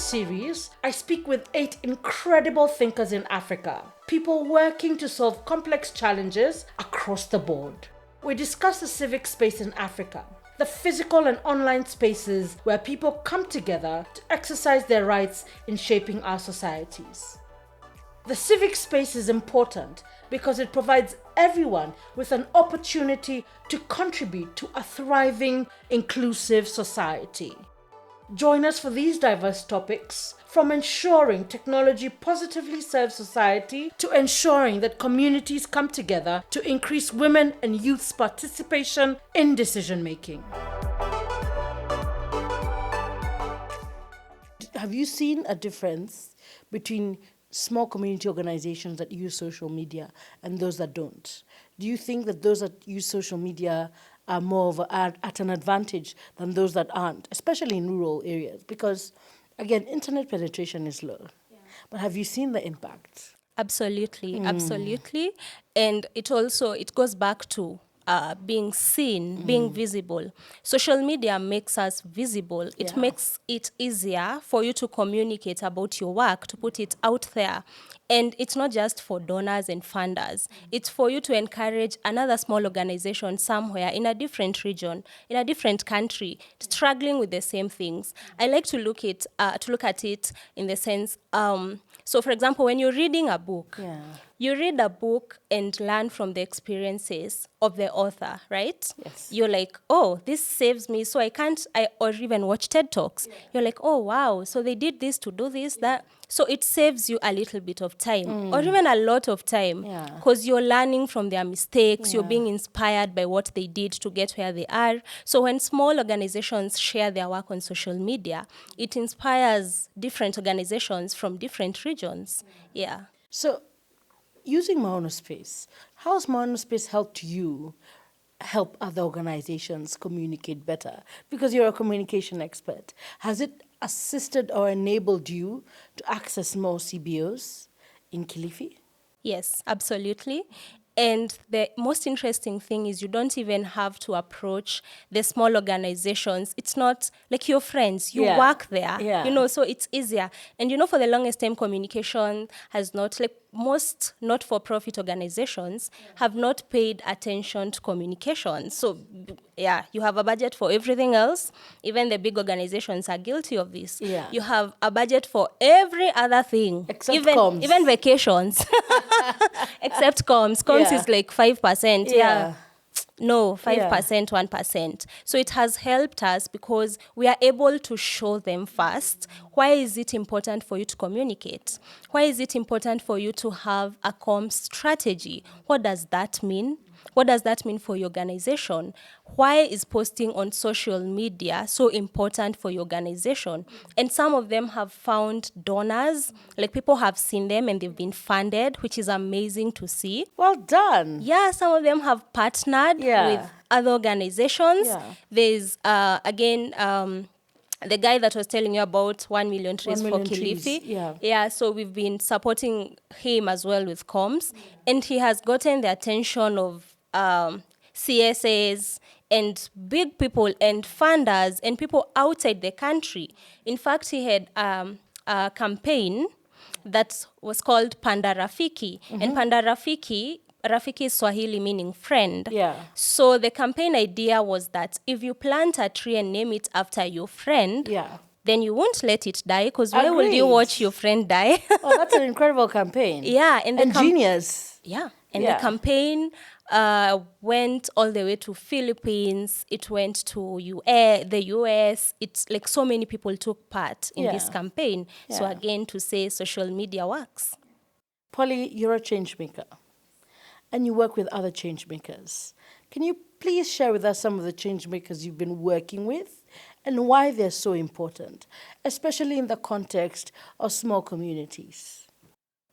series, I speak with 8 incredible thinkers in Africa, people working to solve complex challenges across the board. We discuss the civic space in Africa, the physical and online spaces where people come together to exercise their rights in shaping our societies. The civic space is important because it provides everyone with an opportunity to contribute to a thriving, inclusive society. Join us for these diverse topics, from ensuring technology positively serves society to ensuring that communities come together to increase women and youth's participation in decision making. Have you seen a difference between small community organizations that use social media and those that don't? Do you think that those that use social media are more of at an advantage than those that aren't, especially in rural areas? Because, again, internet penetration is low. Yeah. But have you seen the impact? Absolutely. And it goes back to being seen, being visible. Social media makes us visible. It makes it easier for you to communicate about your work, to put it out there. And it's not just for donors and funders. It's for you to encourage another small organization somewhere in a different region, in a different country, struggling with the same things. I like to look at it in the sense, so for example, when you're reading a book, you read a book and learn from the experiences of the author, right? Yes. You're like, oh, this saves me, so or even watch TED Talks. Yeah. You're like, oh, wow, so they did this to do this, that. So it saves you a little bit of time, or even a lot of time, because you're learning from their mistakes, you're being inspired by what they did to get where they are. So when small organizations share their work on social media, it inspires different organizations from different regions. Yeah. So, using Monospace, how has Monospace helped you help other organizations communicate better? Because you're a communication expert. Has it assisted or enabled you to access more CBOs in Kilifi? Yes, absolutely. And the most interesting thing is you don't even have to approach the small organizations. It's not like your friends, you work there, so it's easier. And for the longest time, communication has not, like most not-for-profit organizations have not paid attention to communication. So you have a budget for everything else. Even the big organizations are guilty of this. Yeah. You have a budget for every other thing. Except comms. Even vacations. Except comms. Comms is like 5%. No, 5%, 1%. So it has helped us because we are able to show them first, why is it important for you to communicate? Why is it important for you to have a comms strategy? What does that mean? What does that mean for your organization? Why is posting on social media so important for your organization? And some of them have found donors, like people have seen them and they've been funded, which is amazing to see. Well done. Yeah, some of them have partnered with other organizations. Yeah. There's, the guy that was telling you about 1 million trees for Kilifi. So we've been supporting him as well with comms. And he has gotten the attention of CSAs and big people and funders and people outside the country. In fact, he had a campaign that was called Panda Rafiki. And Panda Rafiki is Swahili meaning friend. So the campaign idea was that if you plant a tree and name it after your friend, then you won't let it die, because why would you watch your friend die? Oh, that's an incredible campain. And genius. And the campaign went all the way to Philippines. It went to the US. It's like so many people took part in this campaign. So again, to say social media works. Polly, you're a change maker, and you work with other change makers. Can you please share with us some of the change makers you've been working with and why they're so important, especially in the context of small communities?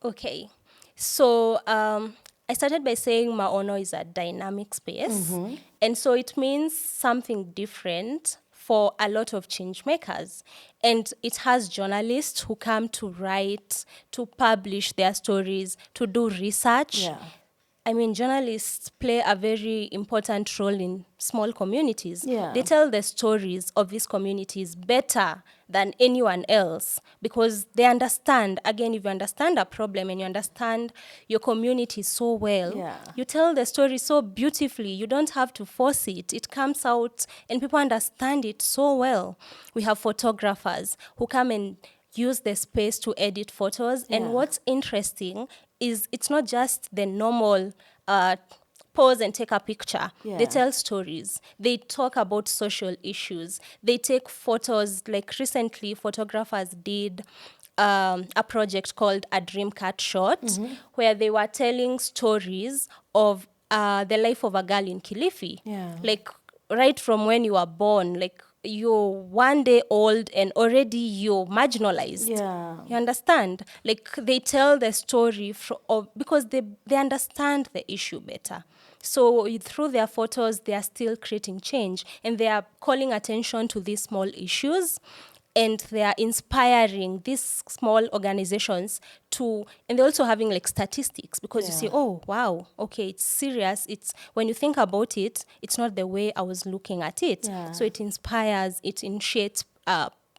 Okay. So I started by saying Maono is a dynamic space. And so it means something different for a lot of change makers. And it has journalists who come to write, to publish their stories, to do research. journalists play a very important role in small communities. Yeah. They tell the stories of these communities better than anyone else because they understand. Again, if you understand a problem and you understand your community so well, Yeah. you tell the story so beautifully. You don't have to force it. It comes out and people understand it so well. We have photographers who come and use the space to edit photos. Yeah. And what's interesting is it's not just the normal pose and take a picture. Yeah. They tell stories. They talk about social issues. They take photos. Like recently, photographers did a project called A Dream Cut Shot, where they were telling stories of the life of a girl in Kilifi. Yeah. Like right from when you were born, like you're 1 day old and already you're marginalized. Yeah. You understand? Like they tell the story because they understand the issue better. So through their photos, they are still creating change and they are calling attention to these small issues. And they are inspiring these small organizations and they're also having like statistics because you see, oh, wow, okay, it's serious. It's when you think about it, it's not the way I was looking at it. Yeah. So it inspires, it initiates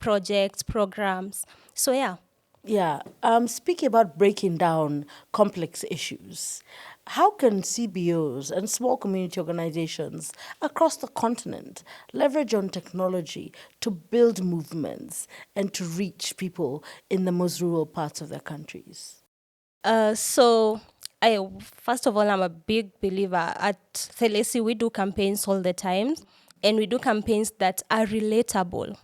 projects, programs. So yeah. Yeah. Speaking about breaking down complex issues, how can CBOs and small community organizations across the continent leverage on technology to build movements and to reach people in the most rural parts of their countries? So first of all, I'm a big believer at Thelesi. We do campaigns all the time, and we do campaigns that are relatable.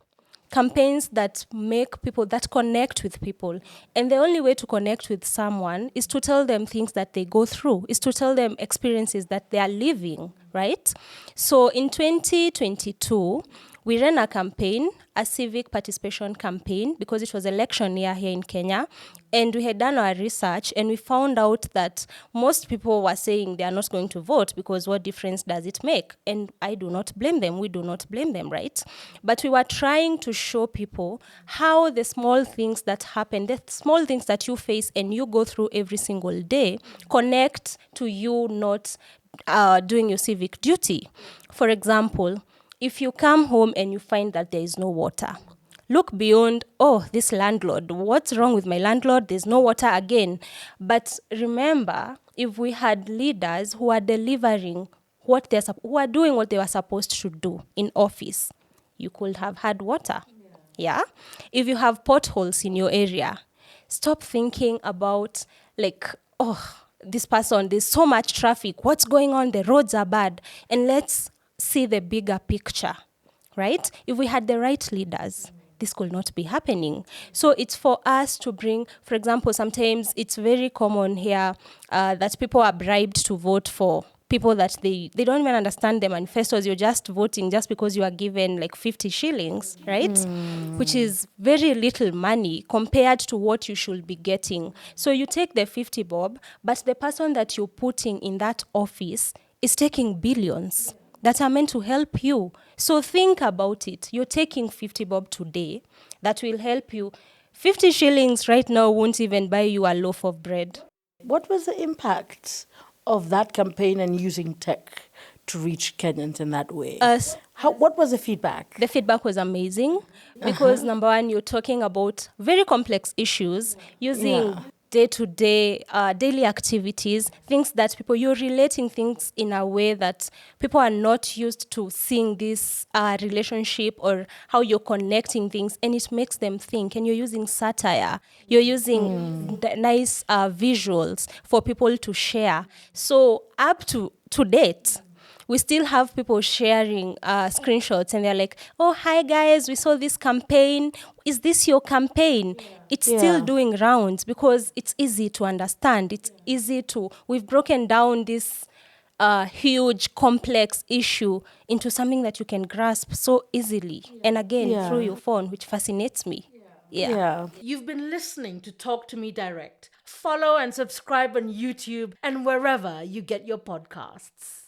Campaigns that make people, that connect with people. And the only way to connect with someone is to tell them things that they go through, is to tell them experiences that they are living, right? So in 2022, we ran a campaign, a civic participation campaign, because it was election year here in Kenya. And we had done our research and we found out that most people were saying they are not going to vote because what difference does it make? And I do not blame them. We do not blame them, right? But we were trying to show people how the small things that happen, the small things that you face and you go through every single day connect to you not doing your civic duty. For example, if you come home and you find that there is no water, look beyond, oh, this landlord, what's wrong with my landlord? There's no water again. But remember, if we had leaders who are delivering who are doing what they were supposed to do in office, you could have had water. Yeah? If you have potholes in your area, stop thinking about like, oh, this person, there's so much traffic. What's going on? The roads are bad. And let's see the bigger picture, right? If we had the right leaders, this could not be happening. So it's for us to bring, for example, sometimes it's very common here that people are bribed to vote for people that they don't even understand the manifestos. You're just voting just because you are given like 50 shillings, right? Which is very little money compared to what you should be getting. So you take the 50 bob, but the person that you're putting in that office is taking billions that are meant to help you. So think about it. You're taking 50 bob today that will help you. 50 shillings right now won't even buy you a loaf of bread. What was the impact of that campaign and using tech to reach Kenyans in that way? What was the feedback? The feedback was amazing because number one, you're talking about very complex issues using day-to-day, daily activities, things that you're relating things in a way that people are not used to seeing this relationship or how you're connecting things, and it makes them think. And you're using satire, you're using nice visuals for people to share. So up to date, we still have people sharing screenshots and they're like, oh, hi guys, we saw this campaign. Is this your campaign? It's still doing rounds because it's easy to understand. It's easy we've broken down this huge, complex issue into something that you can grasp so easily. And again, through your phone, which fascinates me. Yeah. You've been listening to Talk to Me Direct. Follow and subscribe on YouTube and wherever you get your podcasts.